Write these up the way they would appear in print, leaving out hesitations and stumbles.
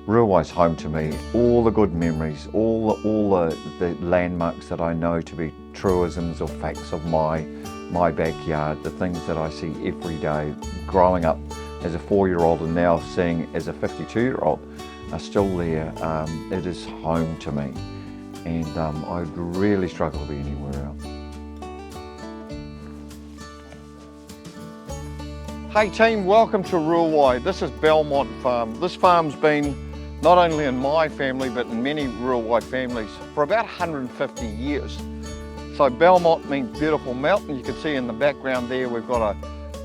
Rurawai's home to me. All the good memories, all the landmarks that I know to be truisms or facts of my backyard, the things that I see every day, growing up as a 4-year-old and now seeing as a 52-year-old are still there. It is home to me, and I'd really struggle to be anywhere else. Hey team, welcome to Rurawai. This is Belmont Farm. This farm's been not only in my family but in many Rurawai families for about 150 years. So Belmont means beautiful mountain. You can see in the background there we've got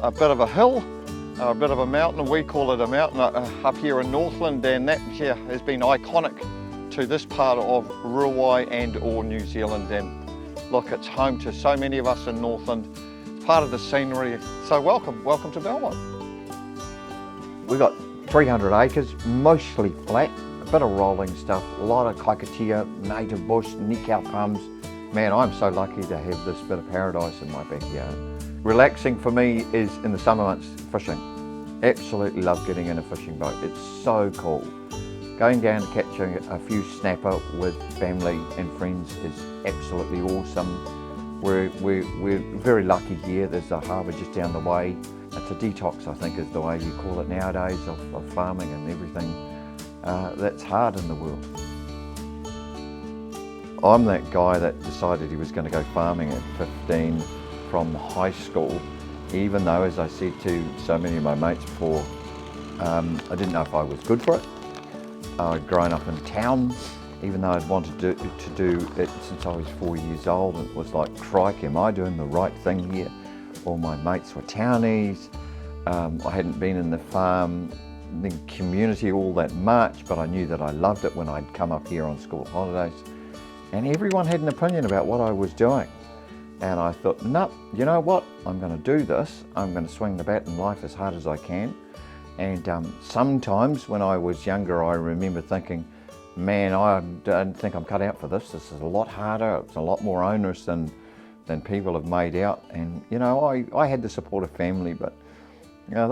a bit of a hill, a bit of a mountain. We call it a mountain up here in Northland, and that here has been iconic to this part of Rurawai and or New Zealand. And look, it's home to so many of us in Northland. It's part of the scenery. So welcome to Belmont. We've got 300 acres, mostly flat, a bit of rolling stuff, a lot of kakatea, native bush, nikau palms. Man, I'm so lucky to have this bit of paradise in my backyard. Relaxing for me is in the summer months, fishing. Absolutely love getting in a fishing boat. It's so cool. Going down to catching a few snapper with family and friends is absolutely awesome. We're very lucky here. There's a harbour just down the way. It's a detox, I think, is the way you call it nowadays, of farming and everything that's hard in the world. I'm that guy that decided he was going to go farming at 15 from high school, even though, as I said to so many of my mates before, I didn't know if I was good for it. I'd grown up in town, even though I'd wanted to do it since I was 4 years old. It was like, crikey, am I doing the right thing here? All my mates were townies. I hadn't been in the farm, the community all that much, but I knew that I loved it when I'd come up here on school holidays. And everyone had an opinion about what I was doing. And I thought, no, you know what? I'm going to do this. I'm going to swing the bat in life as hard as I can. And sometimes when I was younger, I remember thinking, man, I don't think I'm cut out for this. This is a lot harder. It's a lot more onerous than people have made out. And you know, I had the support of family, but you know,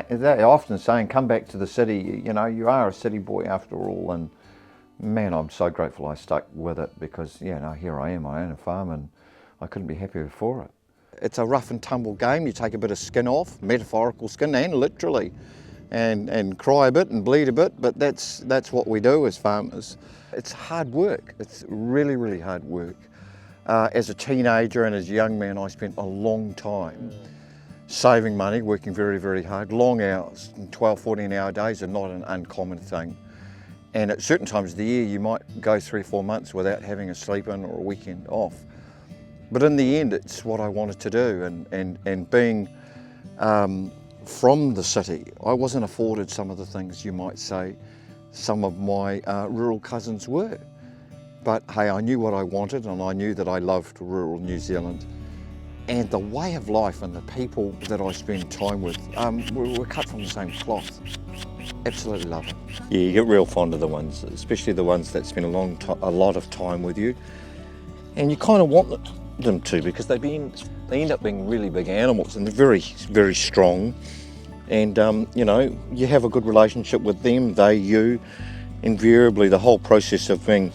they're often saying, come back to the city. You know, you are a city boy after all. And man, I'm so grateful I stuck with it, because you know, here I am. I own a farm, and I couldn't be happier for it. It's a rough and tumble game. You take a bit of skin off, metaphorical skin and literally, and cry a bit and bleed a bit, but that's what we do as farmers. It's hard work. It's really, really hard work. As a teenager and as a young man, I spent a long time saving money, working very, very hard, long hours. 12, 14-hour days are not an uncommon thing. And at certain times of the year, you might go 3 or 4 months without having a sleep in or a weekend off. But in the end, it's what I wanted to do. And being from the city, I wasn't afforded some of the things you might say some of my rural cousins were. But hey, I knew what I wanted, and I knew that I loved rural New Zealand. And the way of life and the people that I spend time with, we're cut from the same cloth. Absolutely love it. Yeah, you get real fond of the ones, especially the ones that spend a lot of time with you. And you kind of want them to, because they end up being really big animals, and they're very, very strong. And you know, you have a good relationship with them, they, you. Invariably, the whole process of being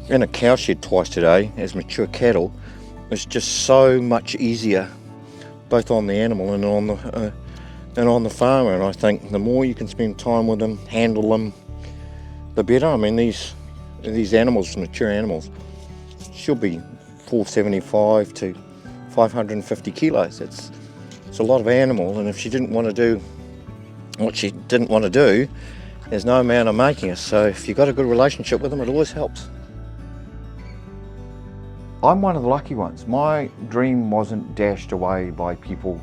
in a cowshed twice a day as mature cattle is just so much easier, both on the animal and on the farmer. And I think the more you can spend time with them, handle them, the better. I mean, these animals, mature animals, should be 475 to 550 kilos. It's a lot of animal, and if she didn't want to do what she didn't want to do, there's no amount of making it. So if you've got a good relationship with them, it always helps. I'm one of the lucky ones. My dream wasn't dashed away by people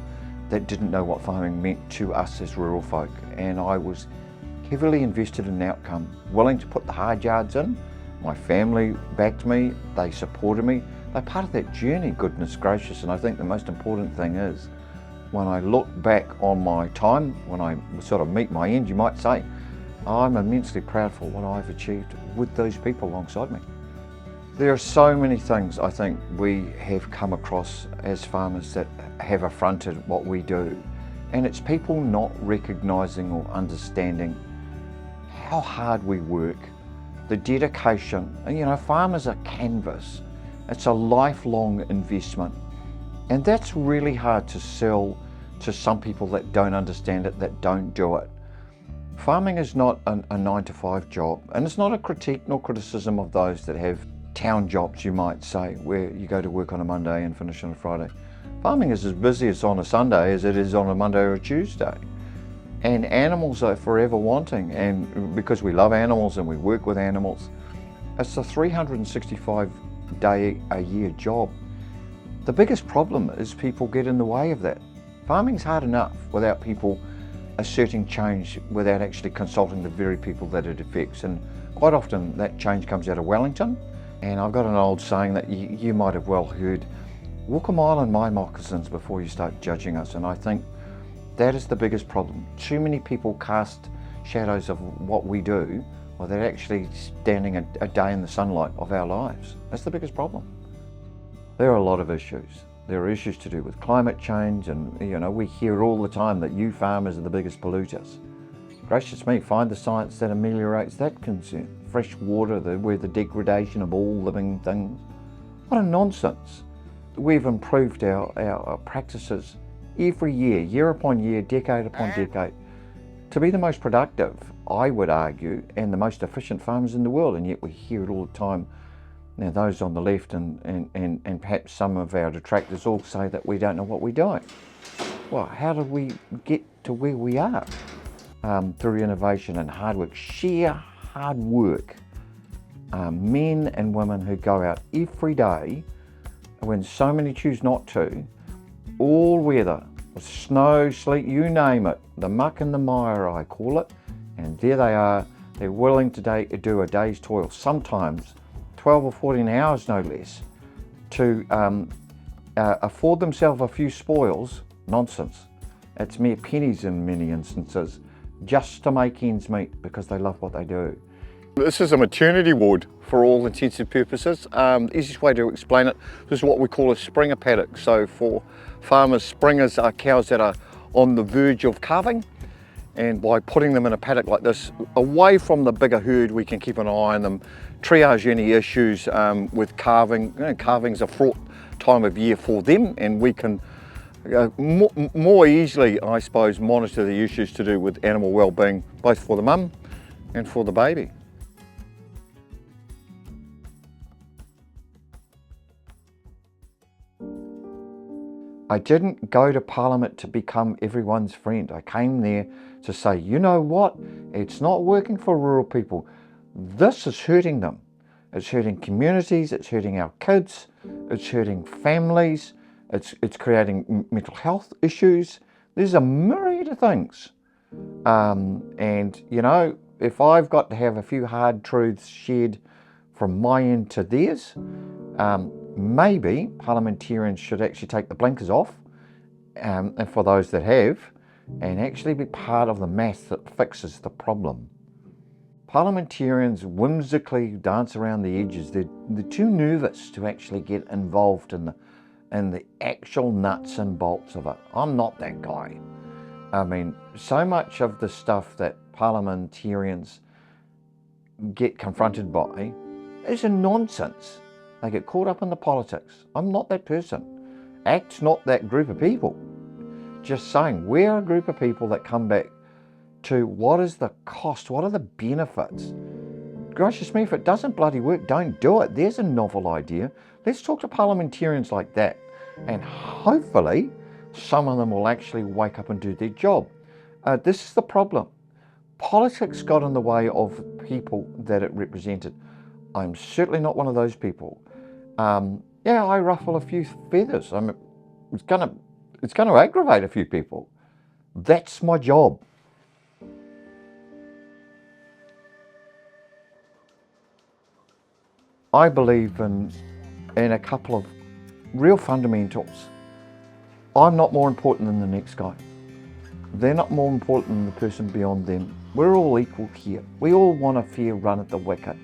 that didn't know what farming meant to us as rural folk, and I was heavily invested in the outcome, willing to put the hard yards in. My family backed me, they supported me. They're part of that journey, goodness gracious. And I think the most important thing is, when I look back on my time, when I sort of meet my end, you might say, I'm immensely proud for what I've achieved with those people alongside me. There are so many things I think we have come across as farmers that have affronted what we do. And it's people not recognising or understanding how hard we work, the dedication. And you know, farmers are canvas. It's a lifelong investment. And that's really hard to sell to some people that don't understand it, that don't do it. Farming is not a 9-to-5 job, and it's not a critique nor criticism of those that have town jobs, you might say, where you go to work on a Monday and finish on a Friday. Farming is as busy as on a Sunday as it is on a Monday or a Tuesday. And animals are forever wanting, and because we love animals and we work with animals, it's a 365-day-a-year job. The biggest problem is people get in the way of that. Farming's hard enough without people asserting change, without actually consulting the very people that it affects. And quite often that change comes out of Wellington. And I've got an old saying that you might have well heard, walk a mile in my moccasins before you start judging us. And I think that is the biggest problem. Too many people cast shadows of what we do without actually standing a day in the sunlight of our lives. That's the biggest problem. There are a lot of issues. There are issues to do with climate change, and you know, we hear all the time that you farmers are the biggest polluters. Gracious me, find the science that ameliorates that concern. Fresh water, where the degradation of all living things. What a nonsense. We've improved our practices every year upon year, decade upon decade, to be the most productive, I would argue, and the most efficient farmers in the world, and yet we hear it all the time. Now those on the left and perhaps some of our detractors all say that we don't know what we're doing. Well, how did we get to where we are? Through innovation and hard work, sheer hard work. Men and women who go out every day when so many choose not to, all weather, snow, sleet, you name it, the muck and the mire I call it, and there they are, they're willing to do a day's toil, sometimes 12 or 14 hours no less, to afford themselves a few spoils. Nonsense. It's mere pennies in many instances, just to make ends meet because they love what they do. This is a maternity ward for all intents and purposes. The easiest way to explain it, this is what we call a springer paddock. So for farmers, springers are cows that are on the verge of calving, and by putting them in a paddock like this, away from the bigger herd, we can keep an eye on them, triage any issues with calving. You know, calving's a fraught time of year for them, and we can more easily, I suppose, monitor the issues to do with animal well-being, both for the mum and for the baby. I didn't go to Parliament to become everyone's friend. I came there to say, you know what? It's not working for rural people. This is hurting them. It's hurting communities, it's hurting our kids, it's hurting families, it's creating mental health issues. There's a myriad of things. And you know, if I've got to have a few hard truths shared from my end to theirs, maybe parliamentarians should actually take the blinkers off, and for those that have, and actually be part of the math that fixes the problem. Parliamentarians whimsically dance around the edges. They're too nervous to actually get involved in the actual nuts and bolts of it. I'm not that guy. I mean, so much of the stuff that parliamentarians get confronted by is a nonsense. They get caught up in the politics. I'm not that person. ACT's not that group of people. Just saying, we're a group of people that come back to what is the cost, what are the benefits. Gracious me, if it doesn't bloody work, don't do it. There's a novel idea. Let's talk to parliamentarians like that, and hopefully some of them will actually wake up and do their job. This is the problem. Politics got in the way of people that it represented. I'm certainly not one of those people. Yeah, I ruffle a few feathers. I mean, it's going to aggravate a few people. That's my job. I believe in a couple of real fundamentals. I'm not more important than the next guy. They're not more important than the person beyond them. We're all equal here. We all want a fair run at the wicket.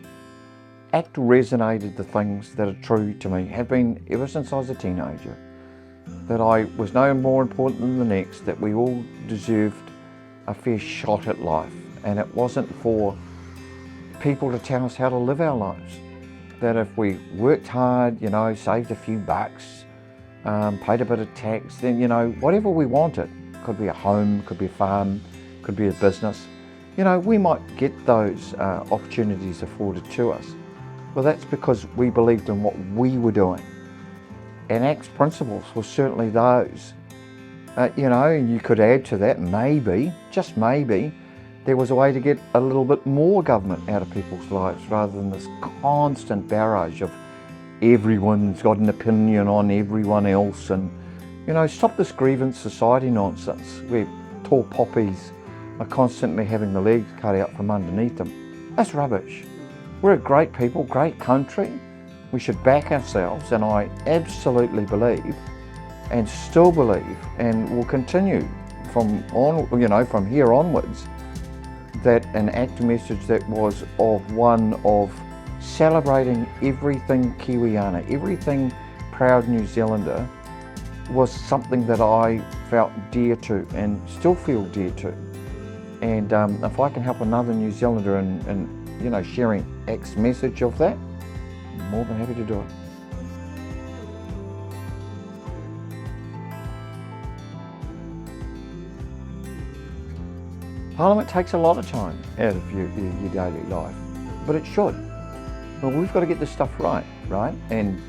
ACT resonated the things that are true to me, have been ever since I was a teenager. That I was no more important than the next, that we all deserved a fair shot at life. And it wasn't for people to tell us how to live our lives. That if we worked hard, you know, saved a few bucks, paid a bit of tax, then, you know, whatever we wanted, could be a home, could be a farm, could be a business, you know, we might get those opportunities afforded to us. Well, that's because we believed in what we were doing. And Act's principles were certainly those. You know, and you could add to that, maybe, just maybe, there was a way to get a little bit more government out of people's lives rather than this constant barrage of everyone's got an opinion on everyone else, and, you know, stop this grievance society nonsense where tall poppies are constantly having the legs cut out from underneath them. That's rubbish. We're a great people, great country. We should back ourselves, and I absolutely believe and still believe and will continue from here onwards, that an ACT message that was one of celebrating everything Kiwiana, everything proud New Zealander, was something that I felt dear to and still feel dear to. And if I can help another New Zealander in you know, sharing ACT's message of that, I'm more than happy to do it. Parliament takes a lot of time out of your daily life, but it should. Well, we've got to get this stuff right? And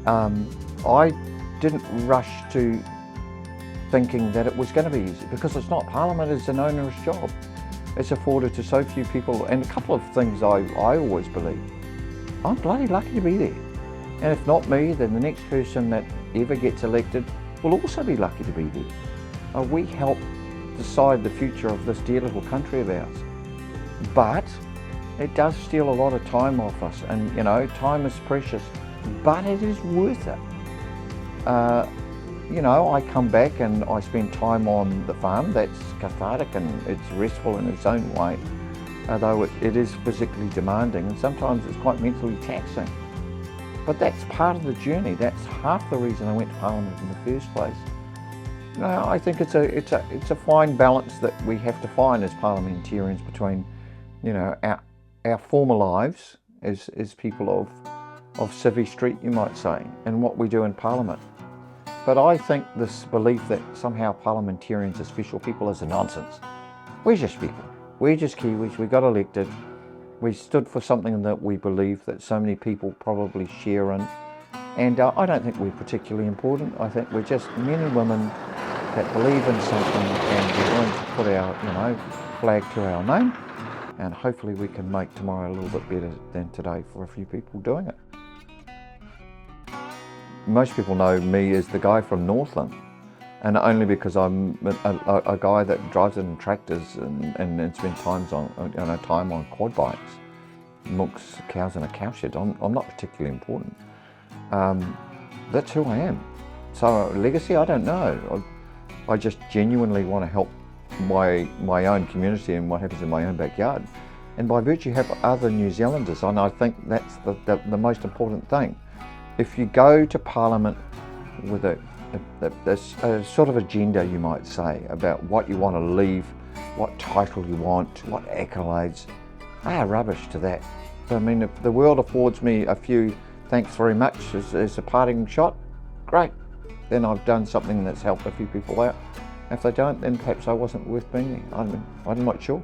I didn't rush to thinking that it was going to be easy, because it's not. Parliament is an onerous job. It's afforded to so few people, and a couple of things I always believe. I'm bloody lucky to be there. And if not me, then the next person that ever gets elected will also be lucky to be there. We help decide the future of this dear little country of ours. But it does steal a lot of time off us, and, you know, time is precious, but it is worth it. You know, I come back and I spend time on the farm. That's cathartic and it's restful in its own way, although it is physically demanding and sometimes it's quite mentally taxing. But that's part of the journey. That's half the reason I went to Parliament in the first place. You know, I think it's a fine balance that we have to find as parliamentarians between, you know, our former lives as people of Civvy Street, you might say, and what we do in Parliament. But I think this belief that somehow parliamentarians are special people is a nonsense. We're just people. We're just Kiwis. We got elected. We stood for something that we believe that so many people probably share in. And I don't think we're particularly important. I think we're just men and women that believe in something and we're willing to put our, you know, flag to our name. And hopefully we can make tomorrow a little bit better than today for a few people doing it. Most people know me as the guy from Northland, and only because I'm a guy that drives it in tractors and spends time on quad bikes, milks cows in a cowshed. I'm not particularly important. That's who I am. So legacy, I don't know. I just genuinely want to help my own community and what happens in my own backyard, and by virtue have other New Zealanders, and I think that's the most important thing. If you go to Parliament with a sort of agenda, you might say, about what you want to leave, what title you want, what accolades, rubbish to that. So, I mean, if the world affords me a few thanks very much as a parting shot, great. Then I've done something that's helped a few people out. If they don't, then perhaps I wasn't worth being there. I'm not sure.